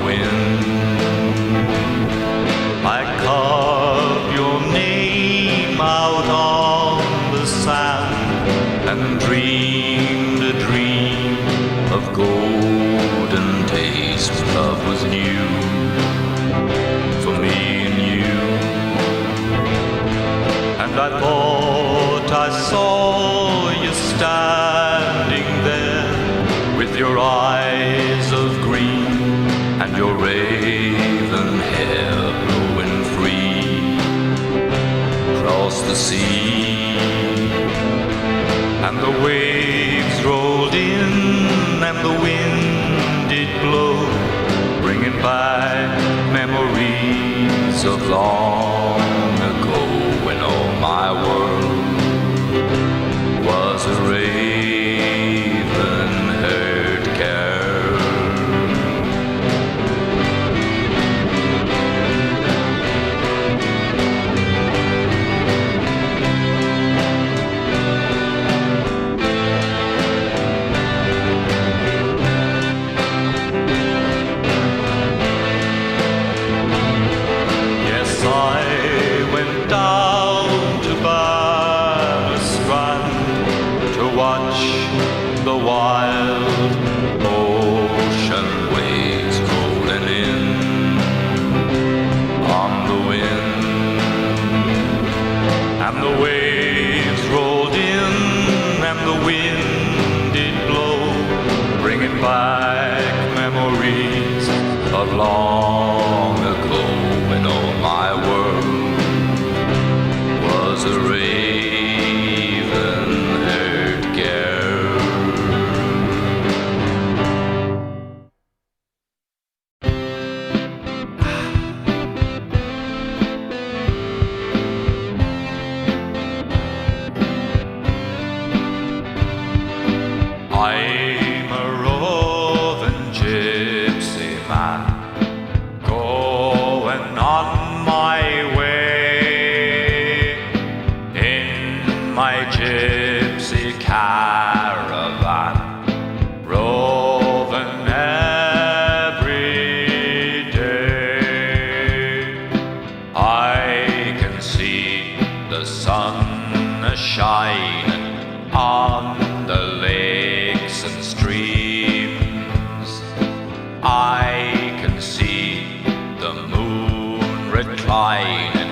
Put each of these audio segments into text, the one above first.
wind. I carved your name out on the sand and dreamed a dream of golden taste. Love was new for me and you, and I thought I saw you standing there with your eyes of green and your raven hair blowing free across the sea. And the waves rolled in and the wind did blow, bringing back memories of long ago, when all my world was a raven-haired girl. The wild ocean waves rolling in on the wind, and the waves rolled in and the wind did blow, bringing back memories of long ago, when all my world was a raven-haired girl. I'm a roving gypsy man, going on my way in my gypsy caravan, roving every day. I can see the sun shining on the lakes and streams. I can see the moon reclining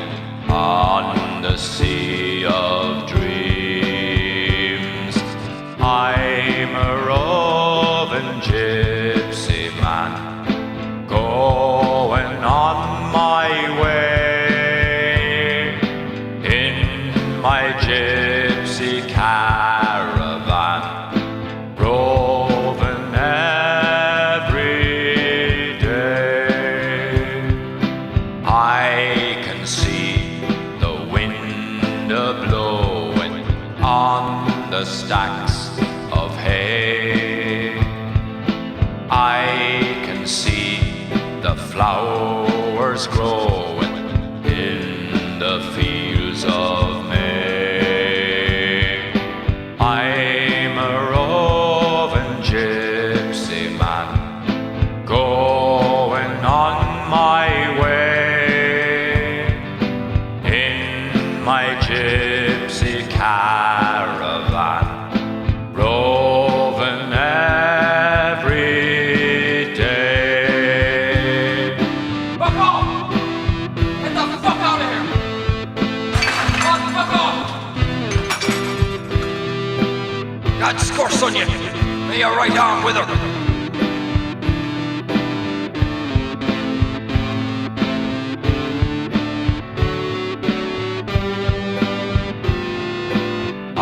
on the sea of dreams. I'm a roving gypsy man, going on my way in my gypsy caravan, roving every day. I can see the wind a-blowing on the stacks of hay. I can see the flowers growing in the fields of May. I'm a roving gypsy man, going on my way in my gypsy caravan, roving every day. Fuck off! Get the fuck out of here! Fuck off! God's curse on you! May you right on with her!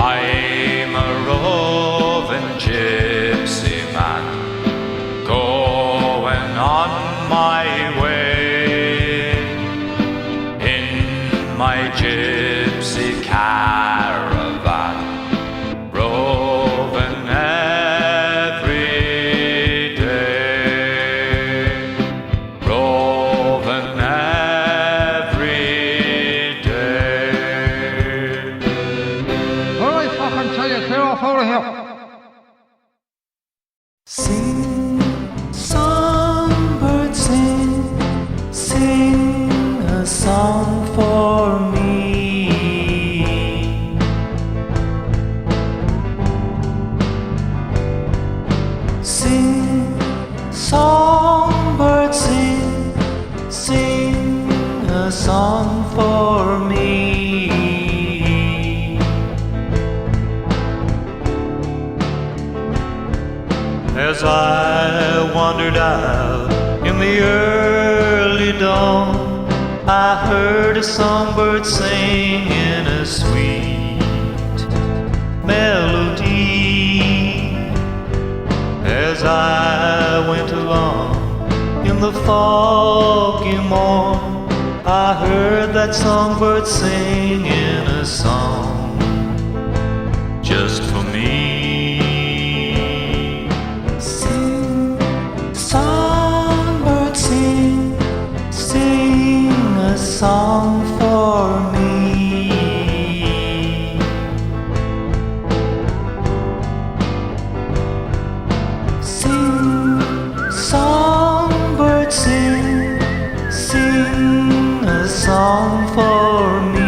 I'm a roving gypsy man, going on my way in my gypsy caravan, roving every day, roving every day. All right, fucking tell you, clear off out of here. Sing, songbird, sing, sing a song for me. Sing, songbird, sing, sing a song for me. As I wandered out in the early dawn, I heard a songbird sing in a sweet melody. As I went along in the foggy morn, I heard that songbird sing in a song just for me. Songbird, sing, sing a song for me. Sing, songbird, sing, sing a song for me.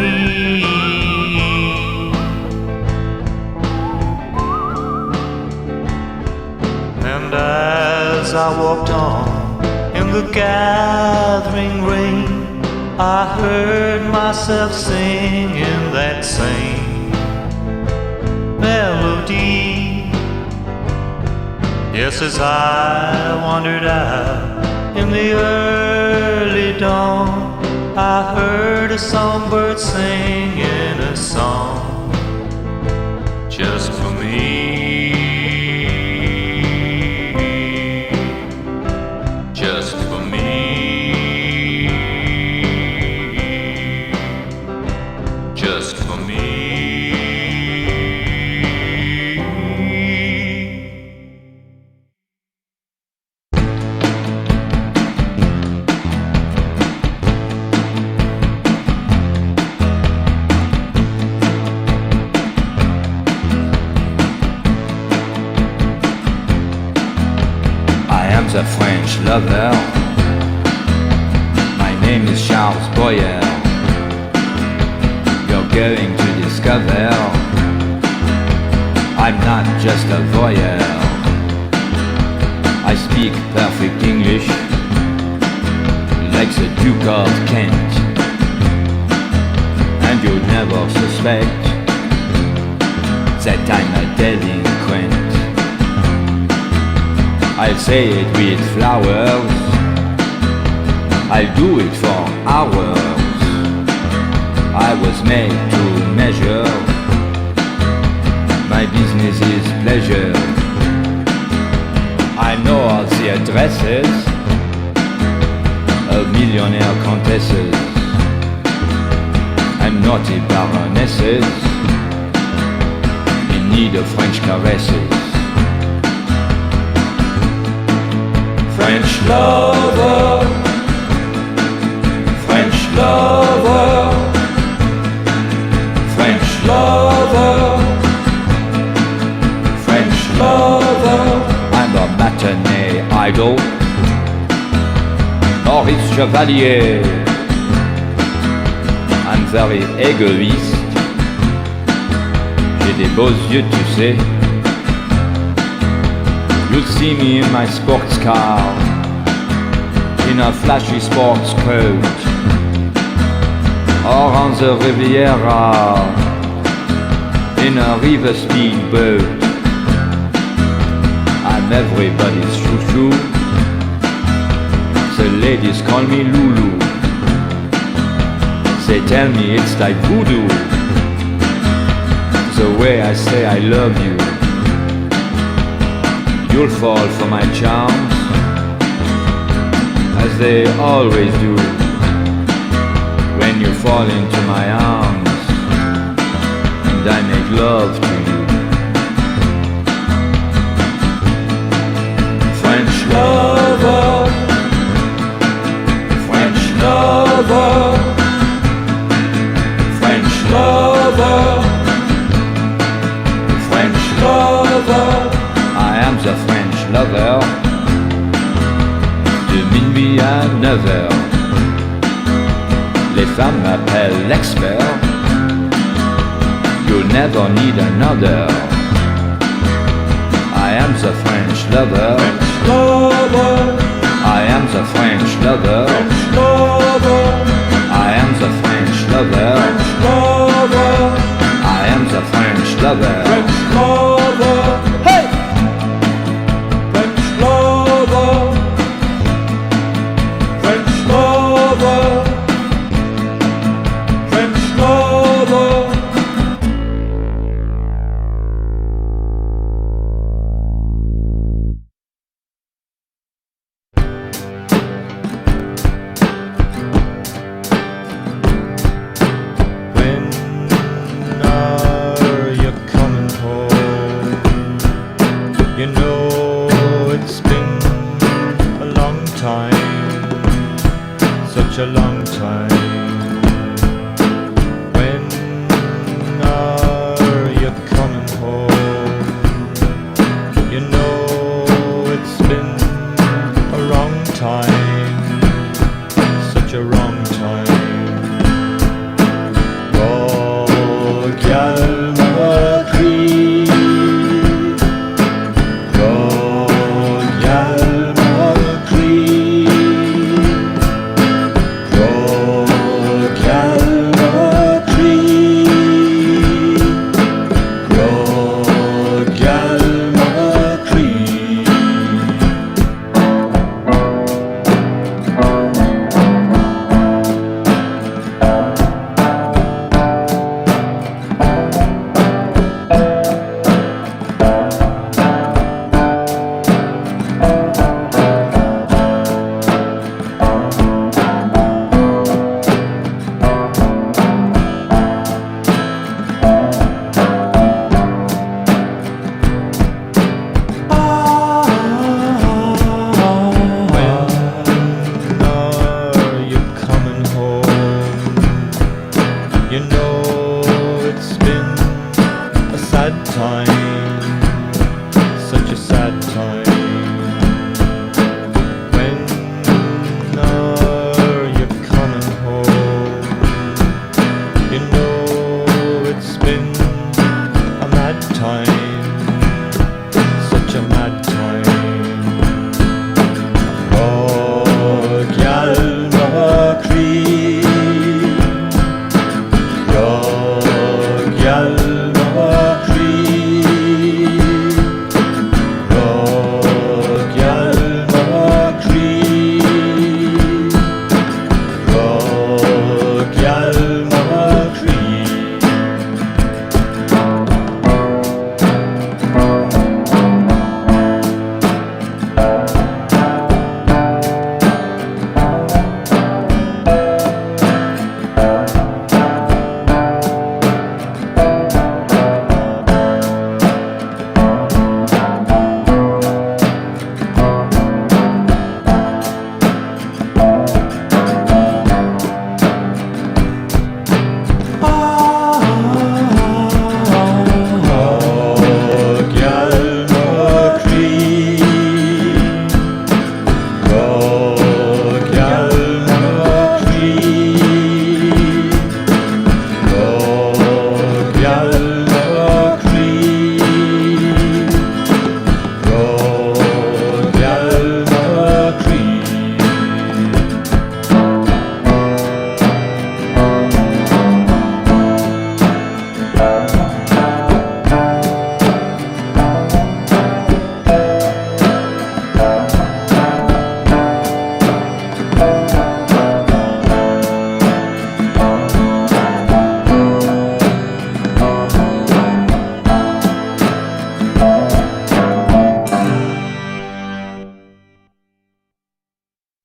And as I walked on in the gathering rain, I heard myself singing that same melody. Yes, as I wandered out in the early dawn, I heard a songbird singing a song just for me. Just for me. Just for me. I am the French lover. My name is Charles Boyer. You're going to discover I'm not just a voyeur. I speak perfect English, like the Duke of Kent. And you'll never suspect that I'm a delinquent. I'll say it with flowers, I'll do it for hours. I was made to measure, my business is pleasure. I know all the addresses of millionaire countesses and naughty baronesses in need of French caresses. French lover, French lover, French lover, French lover. I'm a matinee idol, Maurice Chevalier. I'm very égoïste, j'ai des beaux yeux, tu sais. You'll see me in my sports car, in a flashy sports coat, or on the Riviera, in a river speedboat. I'm everybody's chouchou, the ladies call me Lulu. They tell me it's like voodoo, the way I say I love you. You'll fall for my charms, as they always do, when you fall into my arms, and I make love to you. French lover, French lover, French lover, French lover. I am the French lover. lover. De minuit à 9h, les femmes m'appellent l'expert. You'll never need another. I am the French lover. I am the French lover. I am the French lover. I am the French lover. Hey! French lover. French lover. French lover. You know it's been a long time, such a long time. When are you coming home? You know it's been a wrong time, such a wrong time. Oh, Galma Creek.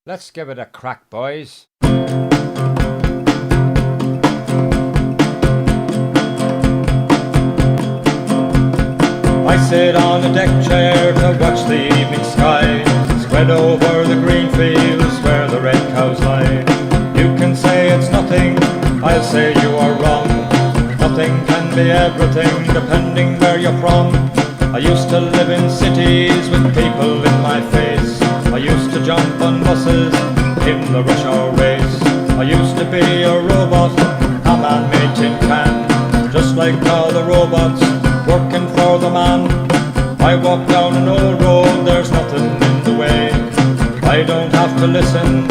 Let's give it a crack, boys. I sit on a deck chair to watch the evening sky spread over the green fields where the red cows lie. You can say it's nothing, I'll say you are wrong. Nothing can be everything depending where you're from. I used to live in cities with people in my face. I used to jump on buses in the rush hour race. I used to be a robot, a man-made tin can, just like all the robots working for the man. I walk down an old road, there's nothing in the way. I don't have to listen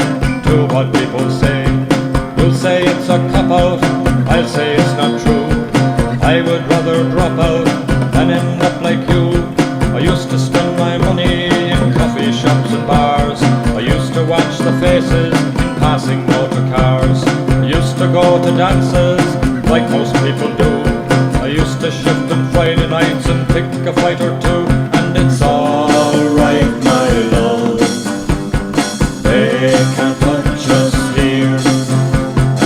to what people say. You'll say it's a cop-out, I'll say it's not true. I would rather drop out than end up like you. I used to spend my money in coffee shops and bars. I used to watch the faces in passing motor cars. I used to go to dances like most people do. I used to shift on Friday nights and pick a fight or two. And it's alright, my love, they can't touch us here.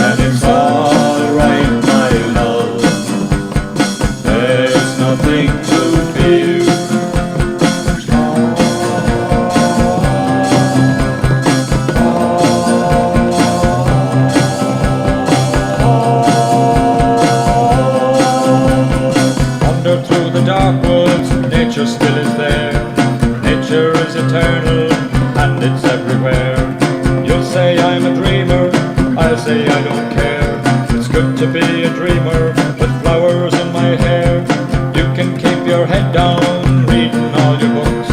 And it's alright, my love, there's nothing to fear. Wander through the dark woods, nature still is there. Nature is eternal and it's everywhere. You'll say I'm a dreamer, I'll say I don't care. It's good to be a dreamer with flowers in my hair. You can keep your head down reading all your books.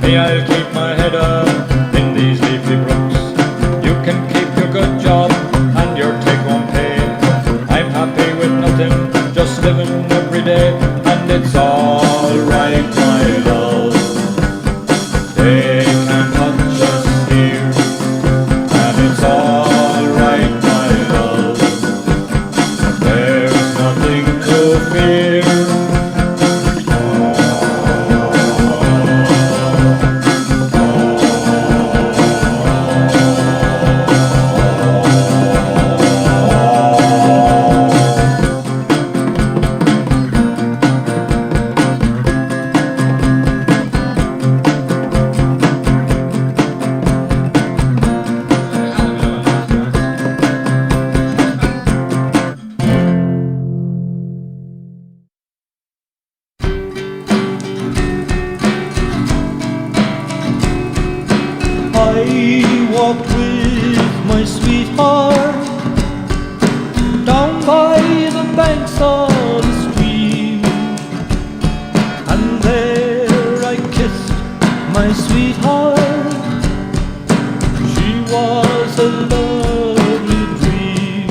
Me, I'll keep my head up in these leafy brooks. You can keep your good job and your take-home pay. I'm happy with nothing, just living every day. And it's alright, my love, they can't touch us here. And it's alright, my love, there's nothing to fear. I walked with my sweetheart down by the banks of the stream, and there I kissed my sweetheart. She was a lovely dream.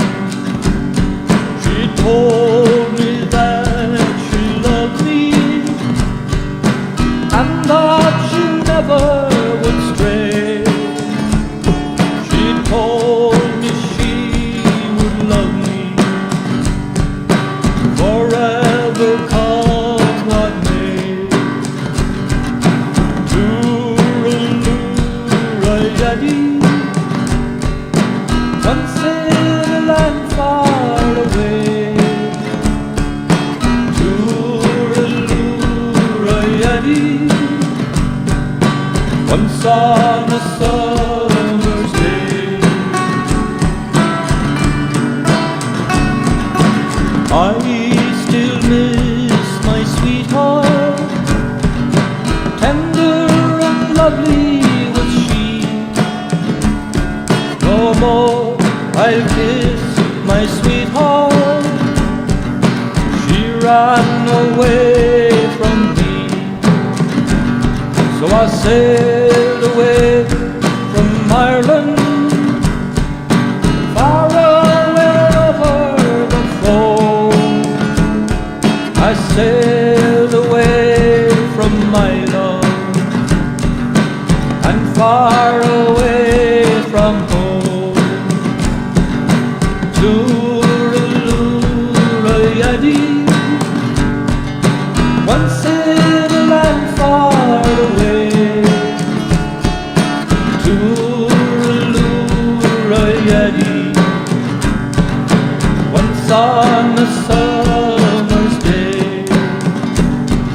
She told me that she loved me and that she never would stray. She told me she would love me forever, come what may. Tooraloo-ra-yaddy, once in a land far away. Tooraloo-ra-yaddy, once on a summer's day. I still miss my sweetheart, tender and lovely was she. No more I'll kiss my sweetheart, she ran away from me. So I sailed away from Ireland, far away over the foam. I sailed away from my love and far away from home. Tooraloo-ra-yaddy, once in a land far away. Tooraloo-ra-yaddy, once on a summer's day.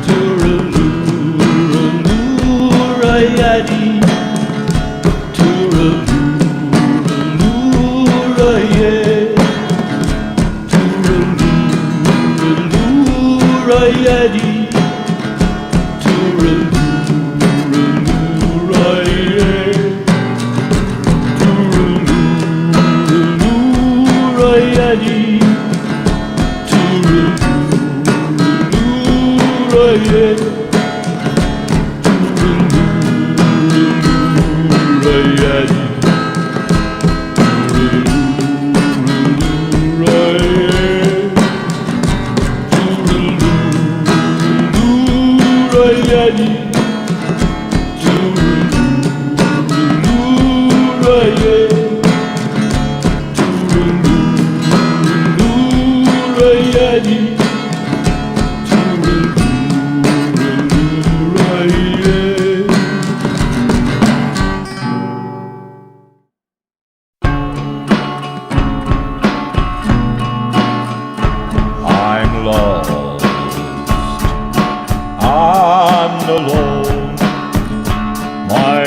Tooraloo-ra-yaddy, tooraloo-ra-yaddy, tooraloo-ra-yaddy,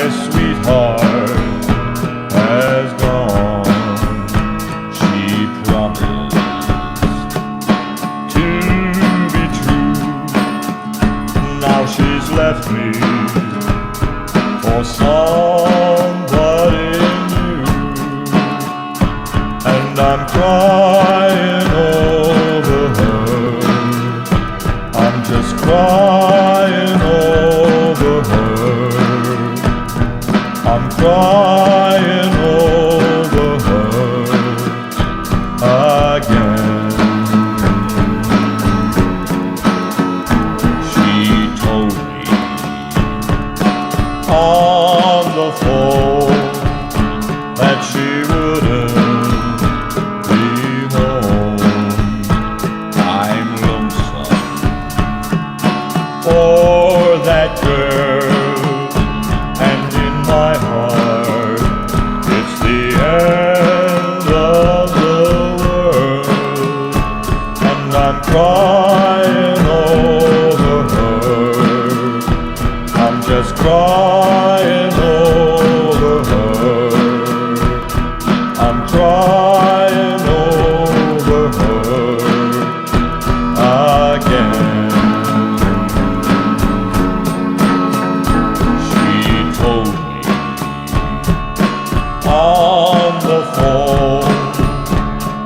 sweetheart has gone. She promised to be true. Now she's left me for somebody new, and I'm crying over her. I'm just crying over her. I'm crying over her again. She told me on the phone that she wouldn't be home. I'm lonesome for that girl, and in my heart it's the end of the world, and I'm crying over her. I'm just crying over her. I'm crying over her again. She told me on the phone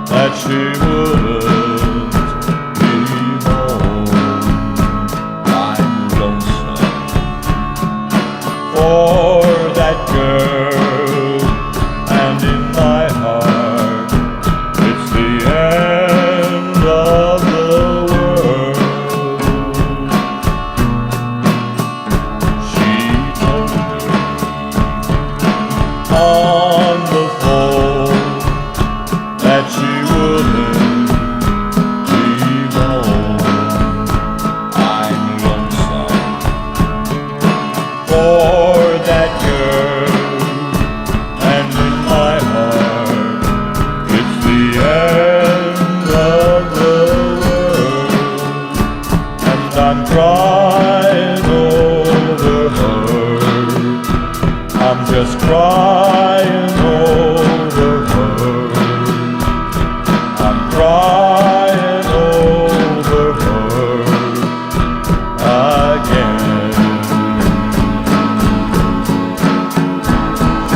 that she wouldn't be home. I'm lonesome for that girl, and in my heart it's the end of the world. She told me on the phone that she wouldn't be home. I'm lonesome for that girl, and in my heart it's the end of the world, and I'm crying over her. I'm just crying over her. I'm crying over her again.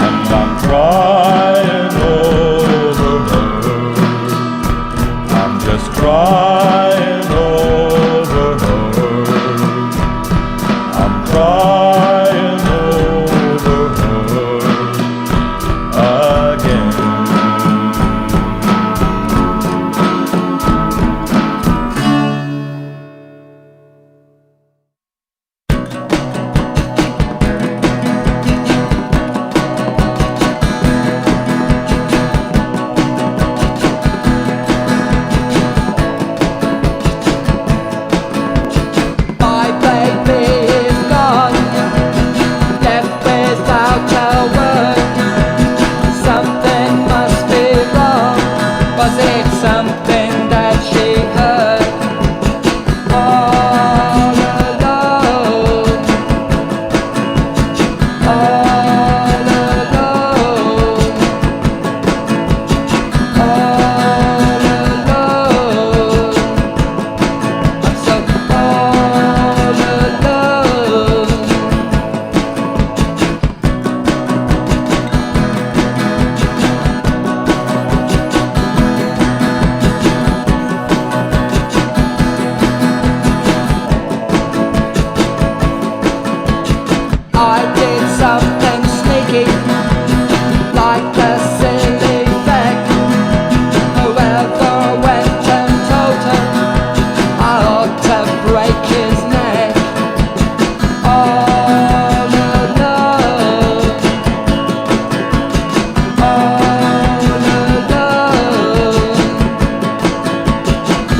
And I'm crying over her. I'm just crying over her. I'm crying over her again. My baby is gone, left without a word. Something must be wrong. Was it something that she heard? All alone, all alone, all alone. I'm so all alone. I did something sneaky, like a silly fact. Whoever went and told her, I ought to break his neck. All alone, all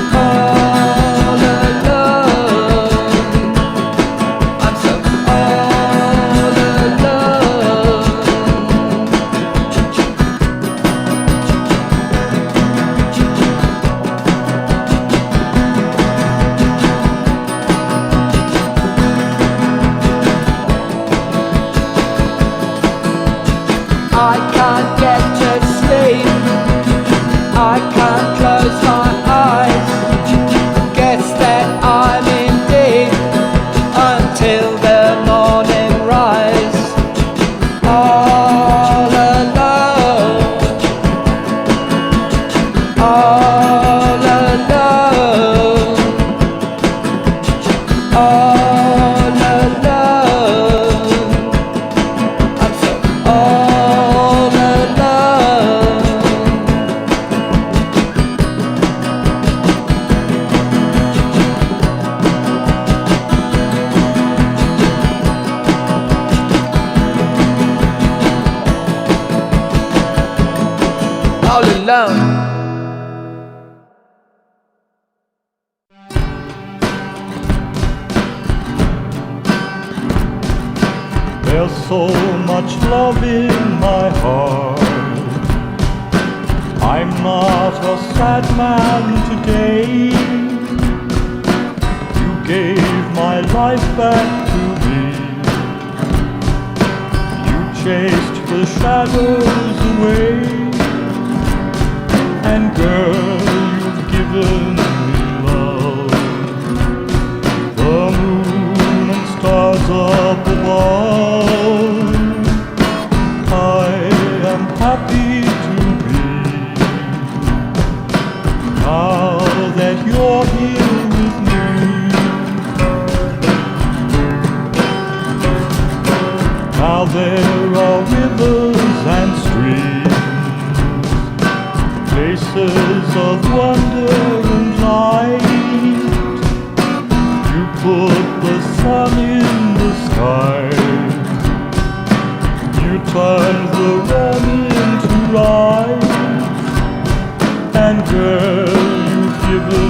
alone, all alone. I'm so all alone. I can't get to sleep, I can't close my eyes. Guess that I'm in deep until the morning rise. All alone, all alone, all alone. I'm so all alone. All alone. There's so much love in my heart. I'm not a sad man today. You gave my life back to me. You chased the shadows away. And girl, you've given me love. The moon and stars up above. I am happy to be, now that you're here with me. Now there are rivers and streams, places of wonder and light. You put the sun in the sky. You turned the wrong into right. And girl, you've given